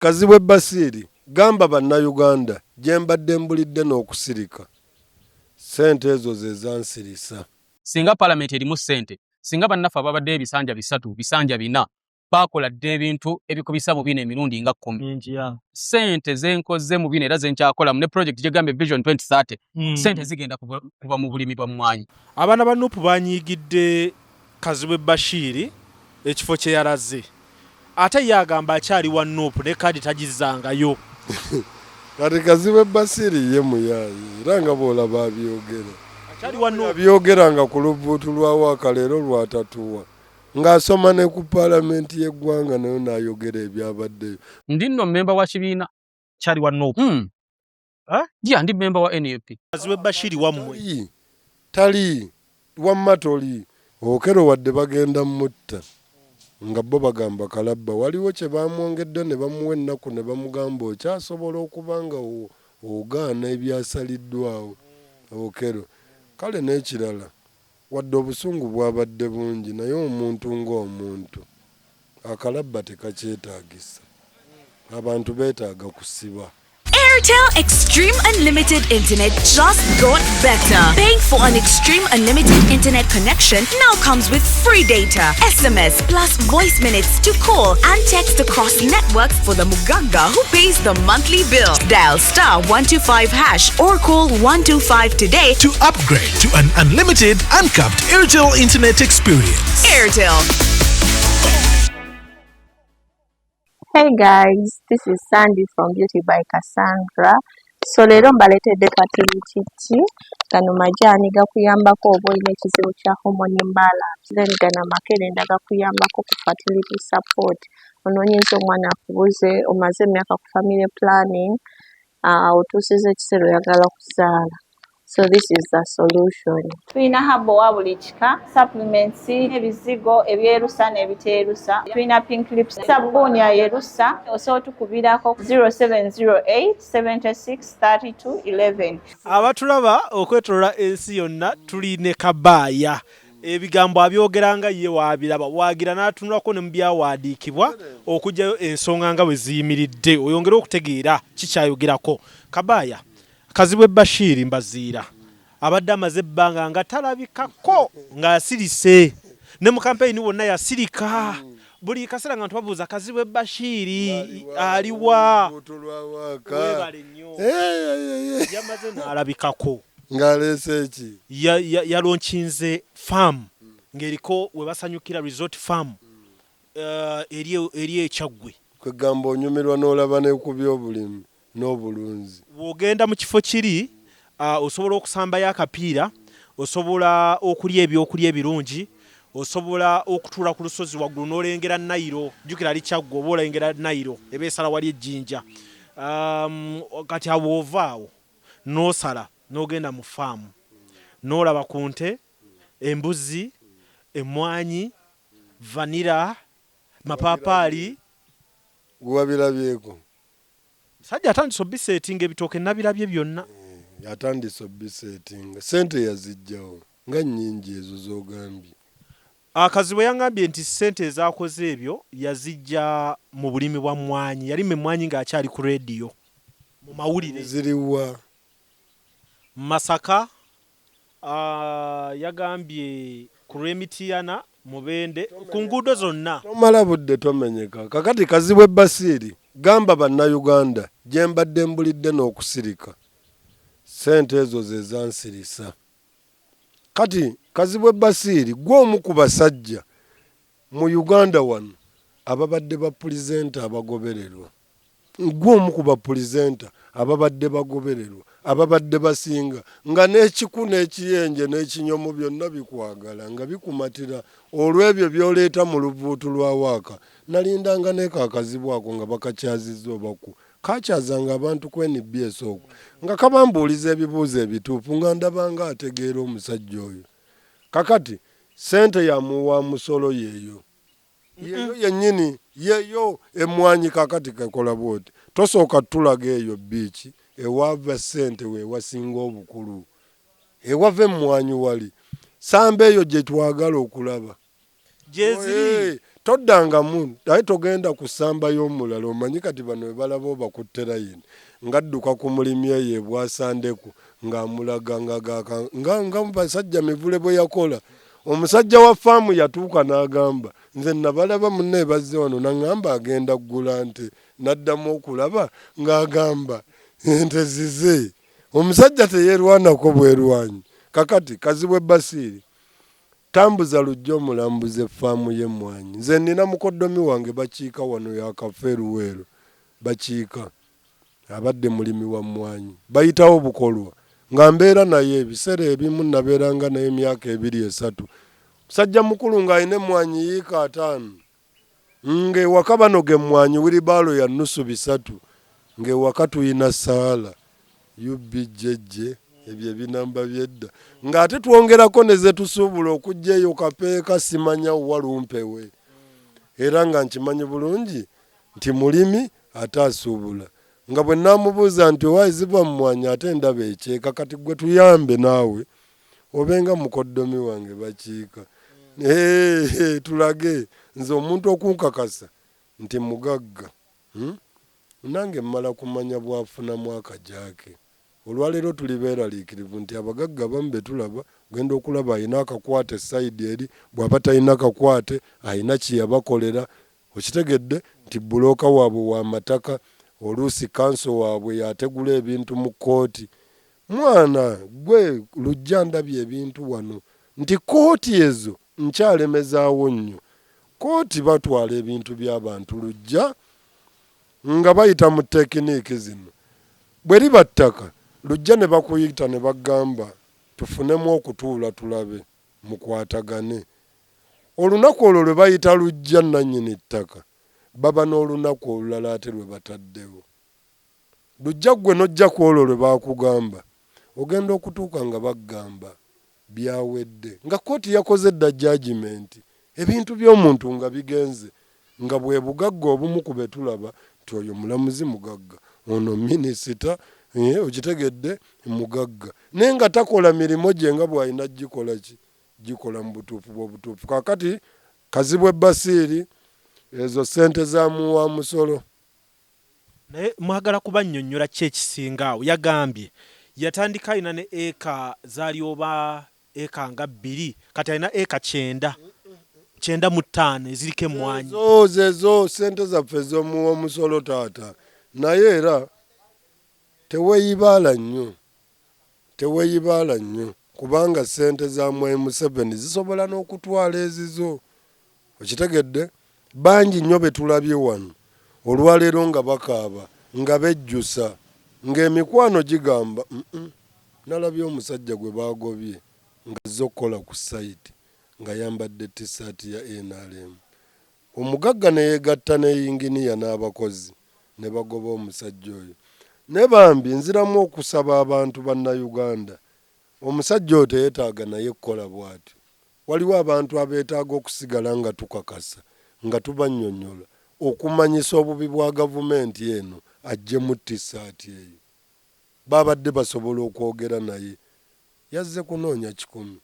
Kazibwe Basiri gamba bannayuganda gye mbadde mbulidde n'okusirika. Ssente ezo ze zansirisa. Singa palamenti erimu ssente, singa bannaffe ababadde ebisanja 3 bisanja 4 bakola dde ebintu ebikubisa mu bino emirundi nga 10. Ssente zenkoze mu bino era zenkyakola mu ne project gyegambe Vision 2030. Ssente zigenda kuva mu bulimi bwa mmwanyi. Abaana ba Nuupu banyiigidde Kazibwe Bashiri ekifo kye yalaze. Ate yagamba akyali wa Nuupu ne kadi tagizangayo. Kati Kazibwe Basiri ye muyaayi era nga bw'olaba abyogera. Akyali wa Nuupu. Abyogeranga ku lubuutu lwa Waaka leero lwatatuwa. Ng'asoma ne ku palamenti y'eggwanga nayo n'ayogera ebyabaddeyo. Ndi nno mmemba wa kibiina. Akyali wa Nuupu. Dia ndi mmemba wa NUP. Kazibwe Bashiri wammwe. Tali wamma toli. Okero wadde bagenda mutta. Nga bo bagamba kalabba waliwo kye bamwongedde ne bamuwa ennaku ne bamugamba okyasobola okuba nga ogaana ebyasaliddwawo. Okero kale n'ekirala wadde obusungu bwabadde bungi naye omuntu ng'omuntu akalabba tekakyetaagisa. Abantu beetaaga kusibwa. Airtel Extreme Unlimited Internet just got better. Paying for an Extreme Unlimited Internet connection now comes with free data, SMS plus voice minutes to call and text across networks for the Muganga who pays the monthly bill. Dial *125# or call 125 today to upgrade to an unlimited, uncapped Airtel Internet experience. Airtel. Hey guys, this is Sandy from Beauty by Cassandra. So leero mbaletedde katiriti gano majaani gakuyambako oba olina ekizibu kya hormone imbalance. Then gano makerenda gakuyambako ku fertility support. Onoonyeza omwana akubuze omaze emyaka ku family planning otuusiza ekiseera oyagala okuzaala. So this is the solution. Tulina habo wa buli kika, supplements, ebizigo ebyerusa n'ebiteerusa. Tulina pink lips, sabbuuni ya yerusa. Osobola tukubirako 0708 76 32 11. Abatulaba okwetolola ensi yonna tuli ne Kabaaya. Ebigambo abyogeranga ye waabiraba waagira n'atunulako ne mu byawandiikibwa okugyayo ensonga nga bwe ziyimiridde oyongere okutegeera kikyayogerako. Kabaaya, Kazibwe Bashiri Mbaziira abadde amaze ebbanga nga talabikako ng'asirise ne mu kampeyini wonna yasirika. Buli kaseera nga tubabuuza Kazibwe Bashiri aliwa webale nnyo yamaze n'alabikako ng'aleese eki yalonchinze farm ng'eriko we basanyukira resort farm eri ekyagwe kwegamba onyumirwa n'olaba ne ku by'obulimi n'obulunzi. Bw'ogenda mu kifo kiri osobola okusambayo akapiira, osobola okulya ebyokulya ebirungi, osobola okutuula ku lusozi waggulu n'olengera Nayiro. Jjukira ali Kyaggwe oba olengera Nayiro eba esala wali ejjinja. Kati awo ovaawo n'osala n'ogenda mu faamu n'olaba ku nte, embuzi, emmwanyi, vanira, mapaapaali. Wabirabyeko. Sajja atandise obiseetinga ebitooke nabirabye byonna. Atandise obiseetinga. Ssente yazijjawo nga nnyingi ezo z'ogambye. Kazibwe yangambye nti ssente ezaakoze ebyo yazijja mu bulimi bwa mmwanyi. Yalima emmwanyi ng'akyali ku rediyo mu mawulire. Ziriwa? Masaka yagambye ku Lw'Emityana Mubende ku nguudo zonna. Tomala budde tomenyeka. Kakati Kazibwe Basiri gamba bannayuganda gye mbadde mbulidde n'okusirika. Ssente ezo ze zansirisa. Kati Kazibwe Basiri gw'omu ku basajja mu Uganda wano ababadde bapulizenta abagobererwa. Gw'omu ku bapulizenta ababadde bagobererwa, ababadde basinga nga n'ekiku n'ekiyenje n'ekinyomo byonna bikwagala nga bikumatira olw'ebyo by'oleeta mu lubuutu lwa Waaka. Nalindanga n'ekakazibwa ako nga bakakyazizza obaku kakyazanga abantu ku NBS okwo nga kabambuuliza ebibuuzo ebituufu nga ndabanga ategeera omusajja oyo. Kakati ssente yamuwa musolo yeeyo yennyini yeeyo emmwanyi kakati kakola bwoti. Tosooka tulaga eyo biiki ewava ssente weewasinga obukulu ewava emmwanyi wali samba eyo gye twagala okulaba. Jeziri toddangamu naye togenda kusamba y'omulala omanyi kati bano balaba obakutte layini ngadduka ku mulimi eyo bwasandeku ng'amulaga nga basajja mivule bwe yakola omusajja wa faamu yatuuka n'agamba nze nabalaba munne bazze wano naŋŋamba agenda ggula nte n'addamu okulaba ng'agamba ente zize omusajja teyeerwanako bwerwanyi kakati Kazibwe Basiiri tambuza lujja omulambuza effaamu y'emmwanyi nze nina mukoddomi wange bakiika wano yakafa eruweero bakiika abadde mulimi wa mmwanyi bayitawo bukolwa nga mbeera naye ebiseera ebimu nabeeranga naye emyaka 2-3 musajja mukulu ng'alina emmwanyi yiika 5 ng'ewaka banoga emmwanyi wiribaalo ya nnusu 3 ng'ewaka tuyina saala yubijjejje ebyo ebinamba byedda ng'ate twongerako ne ze tusuubula okujja eyo kapeeka simanya walumpewe era nga nkimanyi bulungi nti mulimi ate asuubula nga bwe naamubuuza nti owaayiziba mu mmwanyi ate ndaba ekyeka kati gwe tuyambe naawe obenga mukoddomi wange bakiika tulage nze omuntu okunkakasa nti mugagga nange mmala kumanya bwafunamu akajaake olwaleero tuli beeraliikirivu nti abagagga bamu be tulaba genda okulaba ayina akakwate sayidi eri bw'aba talina akakwate ayina kiyabakolera okitegedde nti bulooka waabwe w'amataka oluusi kanso waabwe yategula ebintu mu kkooti mwana gwe lujja ndabye ebintu wano nti kkooti ezo nkyalemezaawo nnyo kkooti batwala ebintu by'abantu lujja nga bayita mu tekiniiki zino bwe liba ttaka lujja ne bakuyita ne bagamba tufunemu okutuula tulabe mukwatagane olunaku olwo lwe bayita lujja nannyini ttaka baba n'olunaku olulala ate lwe bataddewo lujja gwe nojja ku olwo lwe baakugamba ogenda okutuuka nga bagamba byawedde nga kkooti yakoze dda judgment ebintu by'omuntu nga bigenze nga bwe bugagga obumu ku be tulaba nti oyo mulamuzi mugagga ono minisita okitegedde mugagga naye nga takola mirimu gye nga bw'alina gikola mu butuufu bw'obutuufu kakati Kazibwe Basiiri ezo sente za muwa musolo naye mwagala kubannyonnyola ki ekisinga awo yagambye yatandika alina ne eka zaali oba eka nga 2 kati alina eka 9 eziriko emmwanyi zezo sente zaffe z'omuwa omusolo taata naye era teweeyibaala nnyo kubanga sente za M7 zisobola n'okutwala ezizo okitegedde bangi nnyo be tulabye wano olwaleero nga bakaaba nga bejjusa ng'emikwano gigamba nalabye omusajja gwe baagobye nga azze okukola ku sayiti nga yambadde tisaati ya NRM omugagga ne yeegatta ne yinginiya n'abakozi ne bagoba omusajja oyo ne bambi nziramu okusaba abantu bannayuganda omusajja oyo teyeetaaga naye kukola bw'atyo waliwo abantu abeetaaga okusigala nga tukakasa nga tubannyonnyola okumanyisa obubi bwa gavumenti eno ajje mu tisaati eyo babadde basobola okwogera naye yazze kunoonya 10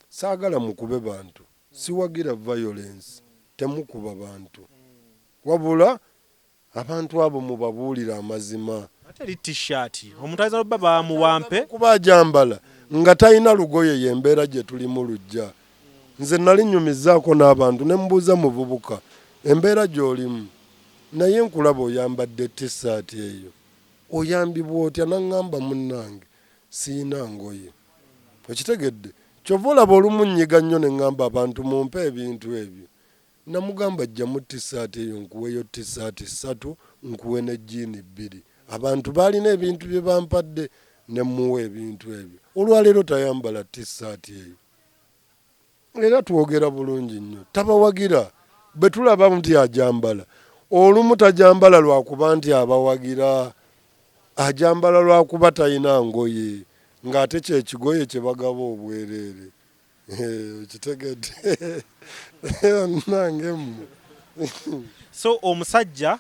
saagala mukube bantu siwagira violence temukuba bantu wabula abantu abo mubabuulira amazima ate li t-shirt omuntu ayinza lubba bamuwampe kuba ajambala nga talina lugoye yembeera gye tulimu lujja nze nali nnyumizaako n'abantu ne mbuuza muvubuka embeera gy'olimu naye nkulaba oyambadde tisaati eyo oyambibwa otya naŋŋamba munnange siina ngoye okitegedde kyova olaba olumu nnyiga nnyo ne ŋŋamba abantu mumpe ebintu ebyo namugamba jjamu tisaati eyo nkuweeyo tisaati 3 nkuwe ne jiini 2 abantu baalina ebintu bye bampadde ne muwa ebintu ebyo olwaleero tayambala tisaati eyo era twogera bulungi nnyo tabawagira bwe tulaba nti ajambala olumu tajambala lwakuba nti abawagira ajambala lwakuba talina ngoye ng'ate kyekigoye kye bagaba obwereere kitegedde nange mmwe so omusajja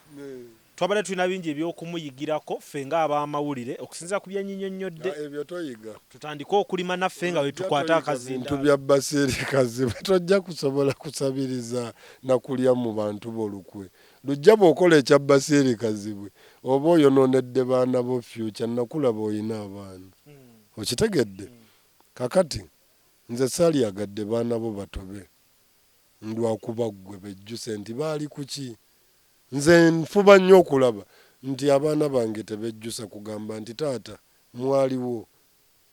twabadde tulina bingi ebyokumuyigirako ffe ng'ab'amawulire okusinziira ku byenyinyonnyodde ebyo toyiga tutandike okulima naffe nga bwe tukwata akazinda bintu bya Basiiri Kazibu tojja kusobola kusabiriza na kulya mu bantu bolukwe lujja bw'okola ekya Basiiri Kazibu oba oyonoonedde baana bo future nakulaba oyina abaana okitegedde kakati nze saalyagadde baana bo batobe ndwakuba ggwe bejjuse nti baali kuki nze nfuba nnyo okulaba nti abaana bange tebejjusa kugamba nti taata mwaliwo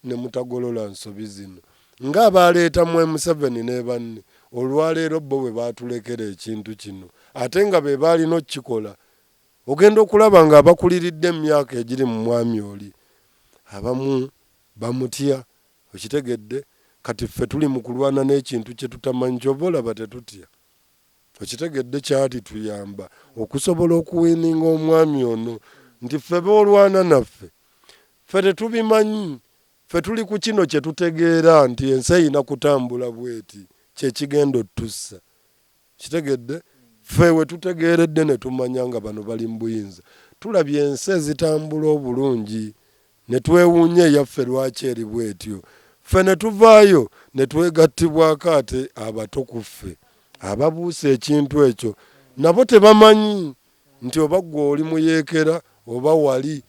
ne mutagolola nsobi zino ng'abaleeta mu M7 ne banne olwaleero bo bwe baatulekera ekintu kino ate nga be baalina okukikola ogenda okulaba nga abakuliridde emyaka egiri mu mwami oli abamu bamutya okitegedde kati ffe tuli mu kulwana n'ekintu kye tutamanyi kyova olaba tetutya okitegedde kyati tuyamba okusobola okuwininga omwami ono nti ffe boolwana naffe ffe tetubimanyi ffe tuli ku kino kye tutegeera nti ensi eyina kutambula bweti kyekigenda otussa kitegedde ffe we tutegeeredde ne tumanya nga bano bali mu buyinza tulabye ensi ezitambula obulungi ne twewuunya eyaffe lwaki eri bwetyo ffe ne tuvaayo ne twegattibwako ate abato ku ffe ababuusa ekintu ekyo nabo tebamanyi nti oba ggwe oli muyeekera oba wali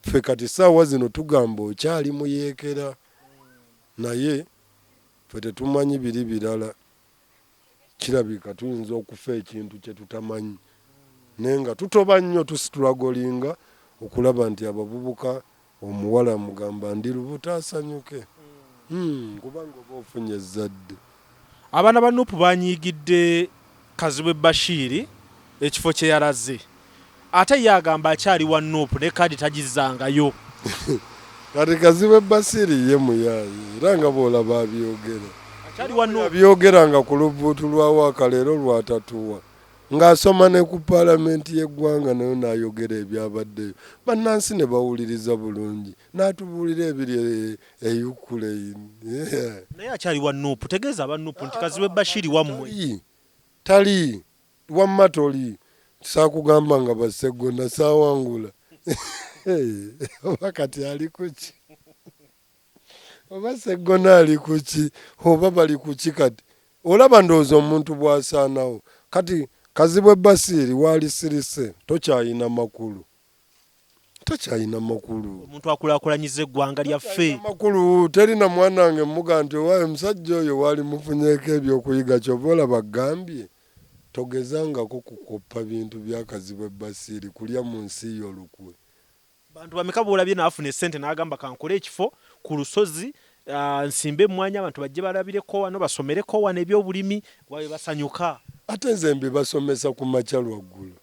ffe kati saawa zino tugamba okyali muyeekera naye ffe tetumanyi biri birala kirabika tuyinza okufa ekintu kye tutamanyi naye nga tutoba nnyo tusitulagolinga okulaba nti abavubuka omuwala mugamba ndi lubuto asanyuke kubanga oba ofunye ezzadde abaana ba Nuupu banyiigidde Kazibwe Bashiri ekifo kye yalaze ate ye agamba akyali wa Nuupu ne kadi tagizzangayo kati Kazibwe Basiiri ye muyaayi era nga bw'olaba abyogera akyali wa Nuupu abyogeranga ku lubuutu lwa Waakaleero lwatatuwa ng'asoma ne ku paalamenti y'eggwanga nayo n'ayogera ebyabaddeyo bannansi ne bawuliriza bulungi n'atubuulira ebiri eyukule naye akyali wa Nuupu tegeeza aba Nuupu nti Kazibwe Bashiri wammwe tali wamma toli saakugamba nga Basseggona saawangula oba kati ali kuki oba Sseggona ali kuki oba bali kuki kati olaba ndowooza omuntu bw'asaanawo kati Kazibwe Basiiri waali sirise tokyayina makulu omuntu akulaakulanyiza eggwanga lyaffe makulu terina mwana wange muga nti owaayo omusajja oyo waali mufunyeeko ebyokuyiga kyova olaba gambye togezangako kukoppa bintu bya Kazibwe Basiiri kulya mu nsi yo olukwe bantu bameka boolabye naafuna essente n'agamba kankole ekifo ku lusozi nsimbe emmwanyi abantu bajje balabireko wano basomereko wano ebyobulimi wabe basanyuka ate nze mbibasomesa ku makya lwaggulu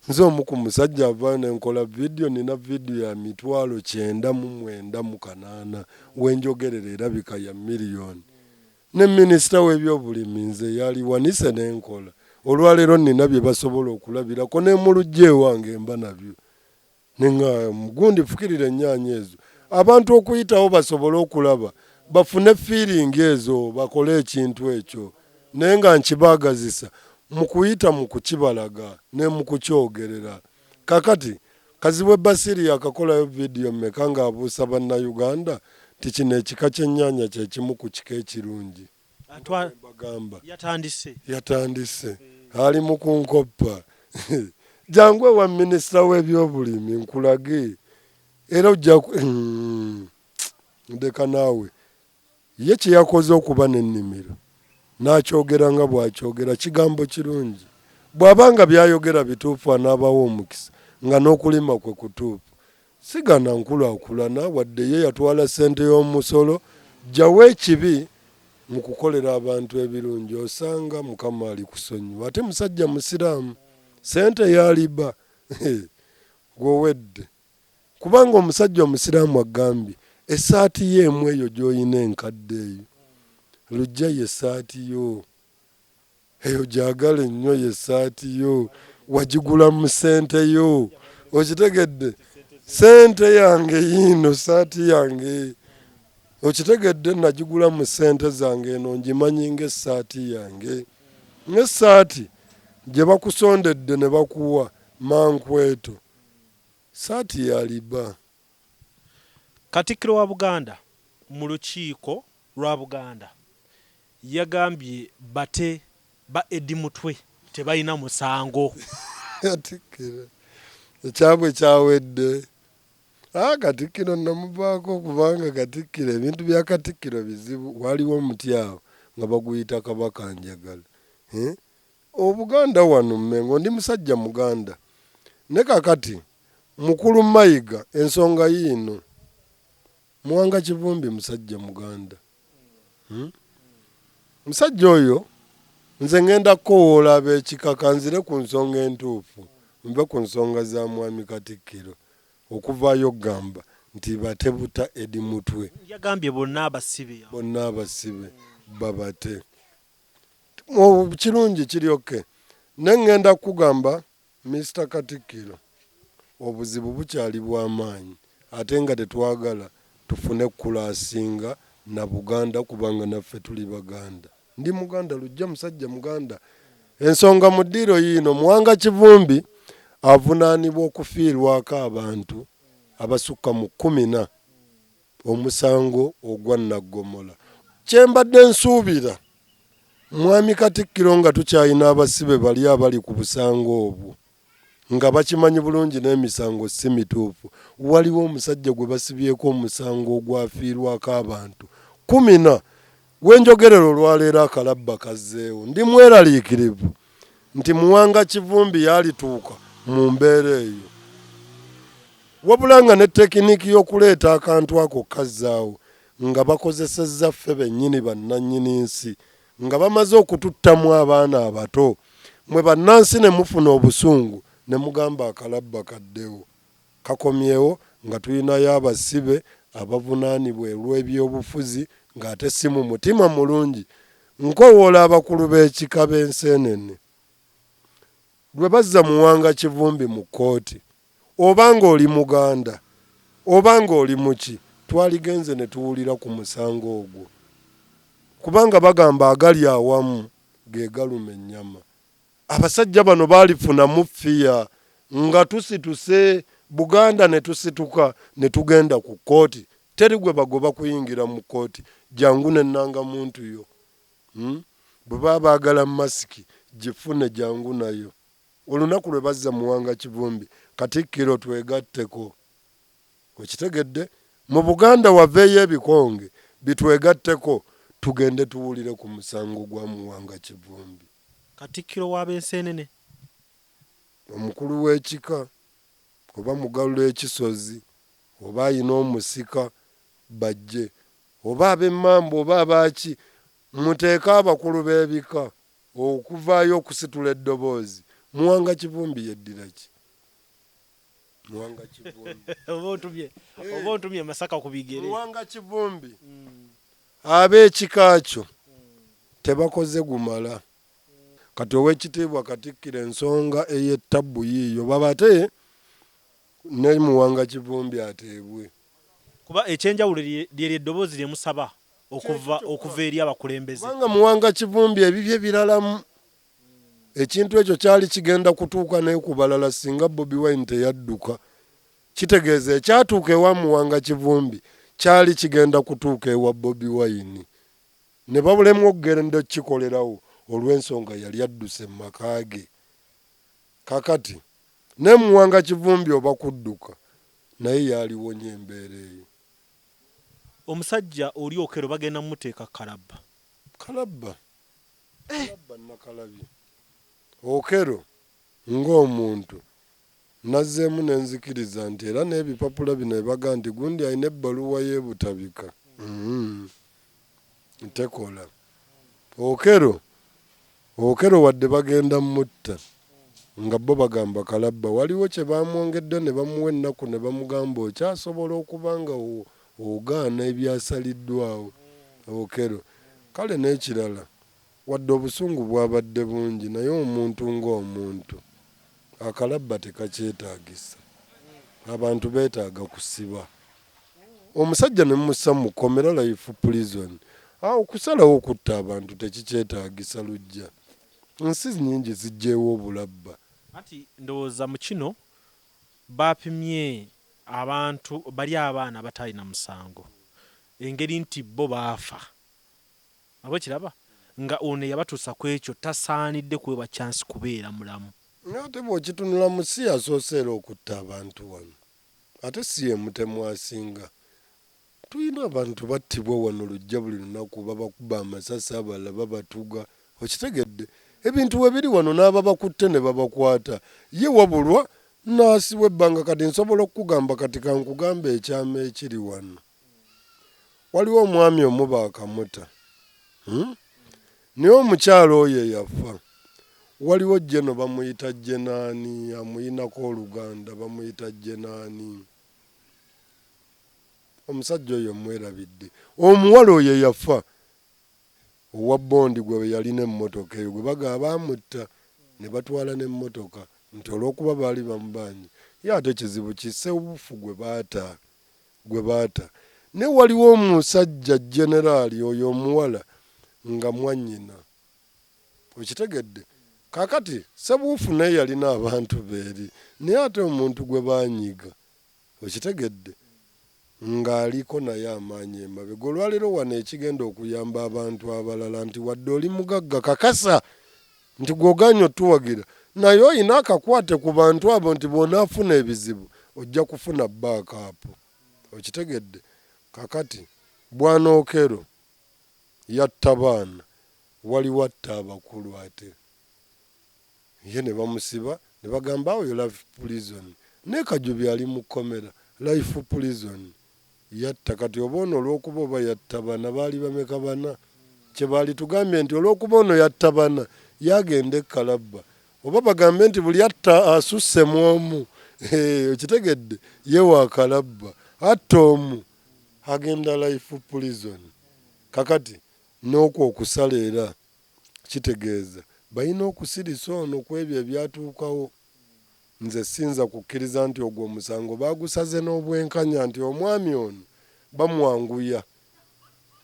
nze omu ku musajja avaayo ne nkola vidiyo nina vidiyo ya 998 wenjogerera erabika ya miliyoni ne minisita w'ebyobulimi nze yaliwanise n'enkola olwaleero nina bye basobola okulabirako ne mu lujja ewange mba nabyo nenga mugundi fukirira ennyaanya ezo abantu okuyitawo basobole okulaba bafune feeling ezo bakole ekintu ekyo naye nga nkibaagazisa mu kuyita mu kukibalaga ne mu kukyogerera kakati Kazibwe Basiiri yakakolayo vidiyo mmeka ng'abuusa bannayuganda ti kino ekika ky'ennyaanya kye kimu ku kika ekirungi bagamba yatandise ali mu kunkoppa jangwe wa minisita w'ebyobulimi nkulage era ojja ndeka naawe ye kye yakoze okuba n'ennimiro n'akyogera nga bw'akyogera kigambo kirungi bw'abanga byayogera bituufu anaabawo omukisa nga n'okulima kwe kutuufu sigana nkulaakulana wadde ye yatwala ssente y'omusolo jjawo ekibi mu kukolera abantu ebirungi osanga Mukama ali kusonyiwa ate musajja musiraamu ssente yaliba gwowedde kubanga omusajja omusiraamu agambye essaati ye emu eyo gy'oyina enkadde eyo lujja ye essaati yo eyo gyagala ennyo ye essaati yo wagigula mu ssente yo okitegedde ssente yange yiino saati yange okitegedde nagigula mu ssente zange eno ngimanyi ng'essaati yange ng'essaati gye bakusondedde ne bakuwa mankweto saati yaliba. Katikkiro wa Buganda mu lukiiko lwa Buganda yagambye bate ba Eddie Mutwe tebalina musango. Katikkiro ekyabwe kyawedde. Katikkiro namuvaako kubanga Katikkiro ebintu bya Katikkiro bizibu. Waliwo omuti awo nga baguyita Kabaka Njagala. Obuganda wano Mmengo ndi musajja Muganda. Ne kakati Mukulu Mayiga ensonga yiino. Muwanga Kivumbi musajja Muganda. Musajja oyo nze ngenda kukowoola ab'ekikaka nzire ku nsonga entuufu. Mbe ku nsonga za Mwami Katikkiro. Okuvaayo gamba nti batebuta Eddie Mutwe. Yagambye bonna abasibe. Bonna abasibe babate. Kirungi kiryoke. Ne ngenda kugamba Mr. Katikkiro. Obuzibu bukyali bw'amaanyi. Ate nga tetwagala tufune kulasinga na Buganda kubanga naffe tuli Baganda. Ndi Muganda lujja musajja Muganda. Ensonga mu ddiiro yiino Muwanga Kivumbi avunaanibwa okufiirwako abantu abasukka mu 14 omusango ogwa Naggomola. Kyembadde nsuubira Mwami Katikkiro nga tukyayina abasibe bali abali ku busango obwo nga bakimanyi bulungi n'emisango si mituufu. Waliwo omusajja gwe basibyeko omusango ogwafiirwako abantu 14. Wenjogerera olwaleero akalabba kazzeewo. Ndi mweraliikirivu nti Muwanga Kivumbi yalituuka mu mbeera eyo. Wabula nga ne tekiniki y'okuleeta akantu ako kazzaawo nga bakozesezza ffe bennyini bannannyini nsi nga bamaze okututtamu abaana abato. Mwe bannansi ne mufuna obusungu ne mugamba akalabba kaddewo. Kakomyewo nga tulinayo abasibe abavunaanibwa olw'ebyobufuzi ng'ate si mu mutima mulungi. Nkowoola abakulu b'ekika b'enseenene lwe bazza Muwanga Kivumbi mu kkooti, obanga oli Muganda obanga oli muki, twaligenze ne tuwulira ku musango ogwo. Kubanga bagamba agali awamu ge galuma ennyama. Abasajja bano baalifunamu ffiya nga tusituse Buganda ne tusituka ne tugenda ku kkooti. Teri gwe bagoba kuyingira mu kkooti. Jangu n'ennanga muntu yo. Bwe baba baagala masiki gifune jangu nayo. Olunaku lwe bazza Muwanga Kivumbi Katikkiro twegatteko. Okitegedde? Mu Buganda waveeyo ebikonge bitwegatteko tugende tuwulire ku musango gwa Muwanga Kivumbi. Katikkiro w'ab'enseenene. Omukulu w'ekika oba mugalula ekisozi oba ayina omusika bajje oba ab'emmamba oba abaaki muteeka abakulu b'ebika okuvaayo okusitula eddoboozi. Muwanga Kivumbi yeddira ki? Muwanga Kivumbi oba ontumye Masaka ku bigere. Muwanga Kivumbi ab'ekika kyo tebakoze gumala. Kati ow'ekitiibwa Katikkiro ensonga ey'ettabbu yiiyo babate ne Muwanga Kivumbi ateebwe. Kuba ekyenjawulo lye eddoboozi lye musaba okuva eri abakulembeze. Kubanga Muwanga Kivumbi ebibye biralamu. Ekintu ekyo kyali kigenda kutuuka naye ku balala singa Bobi Wine teyadduka. Kitegeeza ekyatuuka ewa Muwanga Kivumbi kyali kigenda kutuuka ewa Bobi Wine. Ne babulemu okugenda kikolerawo olw'ensonga yali adduse mu maka ge. Kakati ne Muwanga Kivumbi oba kudduka naye yaliwonya embeera eyo. Omusajja oli Okero bagenda mmuteeka kalabba. Kalabba nakalabye. Okero ng'omuntu nazzeemu nenzikiriza nti era n'ebipapula bino ebaga nti gundi alina ebbaluwa y'ebutabika. Ntekola. Okero wadde bagenda mutta nga bo bagamba kalabba waliwo kye bamwongedde ne bamuwa ennaku ne bamugamba okyasobola okuba nga ogaana ebyasaliddwawo. Okero kale n'ekirala wadde obusungu bwabadde bungi naye omuntu ng'omuntu akalabba tekakyetaagisa. Abantu beetaaga kusiba. Omusajja ne mmussa mu Komera Life Prison. Okusalawo okutta abantu tekikyetaagisa lujja. Nsi nnyingi zijjeewo obulabba. Ati ndowooza mu kino bapimye abantu bali abaana batalina musango engeri nti bo baafa abo kiraba nga ono yabatuusa ku ekyo tasaanidde kuweebwa chance kubeera mulamu. Ate bw'okitunula mu si asooseera okutta abantu wano ate si ye mutemu asinga. Tulina abantu battibwa wano lujja buli lunaku babakuba amasasi abalala babatuga okitegedde ebintu we biri wano n'ababakutte ne babakwata ye wabulwa n'asibwa ebbanga. Kati nsobola okukugamba kati kankugamba ekyama ekiri wano. Waliwo omwami omu baakamuta naye omukyalo oyo yafa. Waliwo jeno bamuyita Jenaani amuyinako oluganda bamuyita Jenaani. Omusajja oyo mwerabidde. Omuwala oyo yafa owa Bondi gwe yalina emmotoka eyo gwe baga baamutta ne batwala n'emmotoka nti olw'okuba baali bamubanyi ye ate kizibu kisewufu gwe baata. Ne waliwo omusajja generaali oyo omuwala nga mwannyina okitegedde. Kakati Sebuufu naye yalina abantu beeri naye ate omuntu gwe baanyiga okitegedde ng'aliko naye amaanyi emabega. Olwaleero wano ekigenda okuyamba abantu abalala nti wadde oli mugagga kakasa nti gw'oganya otuwagira naye oyina akakwate ku bantu abo nti bw'onaafuna ebizibu ojja kufuna baakaapu okitegedde. Kakati Bwana Okello yatta baana waliwo atta abakulu ate ye ne bamusiba ne bagamba awo yo life prison. Ne Kajubi ali mu kkomera life prison yatta. Kati oba ono olw'okuba oba yatta bana baali bameka bana kye baali tugambye nti olw'okuba ono yatta bana yagenda Kalabba oba bagambe nti buli atta asusse mu omu okitegedde ye wa Kalabba atta omu agenda life prison. Kakati n'okwo okusala era kitegeeza balina okusirisa ono ku ebyo ebyatuukawo. Nze sinza kukkiriza nti ogwo omusango baagusaze n'obwenkanya nti omwami ono bamwanguya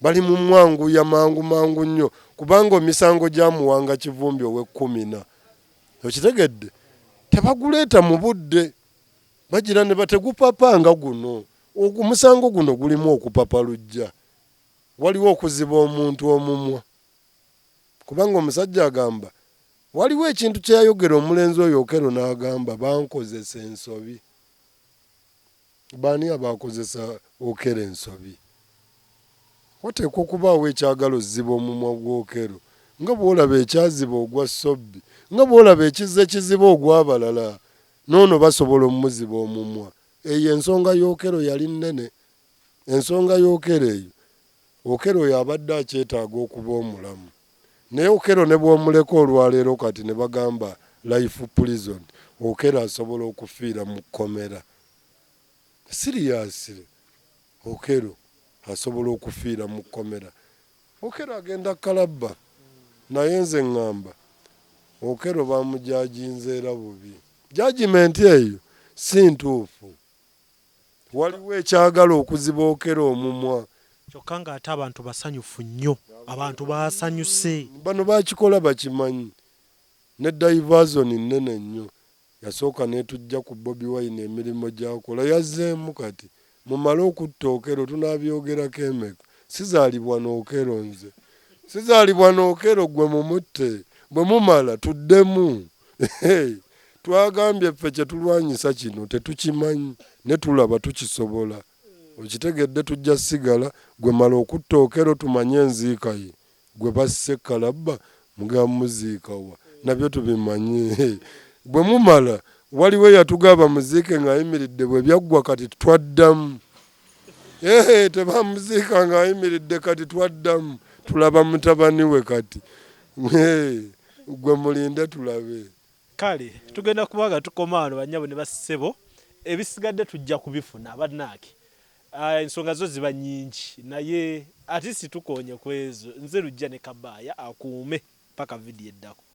bali mu mwanguya mangu nnyo kubanga omisango gyamuwanga Kivumbi ow'e14 okitegedde tebaguleeta mu budde bagira ne bategupapanga guno. Omusango guno gulimu okupapa lujja waliwo okuziba omuntu omumwa kubanga omusajja agamba waliwo ekintu kyeyayogera omulenzi oyo Okello n'agamba bankozesa ensobi. Baani abakozesa Okello ensobi? Wateekwa okubaawo ekyagala oziba omumwa gw'Okello nga bw'olaba ekyaziba ogwa Sobbi nga bw'olaba ekiziba ogw'abalala noono basobola omuziba omumwa. Eyo ensonga y'Okello yali nnene. Ensonga y'Okello eyo Okello oyo abadde akyetaaga okuba omulamu naye Okello ne bw'omuleka olwaleero kati ne bagamba life prison Okello asobola okufiira mu kkomera. Siriyasire Okello asobola okufiira mu kkomera. Okello agenda Kalabba naye nze ŋŋamba Okello bamujajinze era bubi. Judgment eyo si ntuufu. Waliwo ekyagala okuziba Okello omumwa kyokka ng'ate abantu basanyufu nnyo abantu baasanyuse. Bano bakikola bakimanyi ne diversion nnene nnyo. Yasooka netujja ku Bobi Wine emirimu gy'akola yazzeemu kati mumale okutta Okello tunabyogerako emeka. Sizaalibwa n'Okello nze sizaalibwa n'Okello gwe mumutte bwe mumala tuddemu. Twagambye ffe kye tulwanyisa kino tetukimanyi ne tulaba tukisobola okitegedde tujja sigala gwe mala okutta Okello tumanye enziika ye gwe basse Kalabba mugamba muziika wa nabyo tubimanyi. Bwe mumala waliwo yatugamba muziike ng'ayimiridde bwe byaggwa kati twaddamu. Tebamuziika ng'ayimiridde kati twaddamu tulaba mutabani we kati gwe mulinde tulabe. Kale tugenda kubaga tukoma wano banyabo ne bassebo ebisigadde tujja kubifuna abannaaki. Ensonga zo ziba nnyingi naye ate situkoonye ku ezo nze lujja ne Kabaaya akuume paka vidiyo eddako.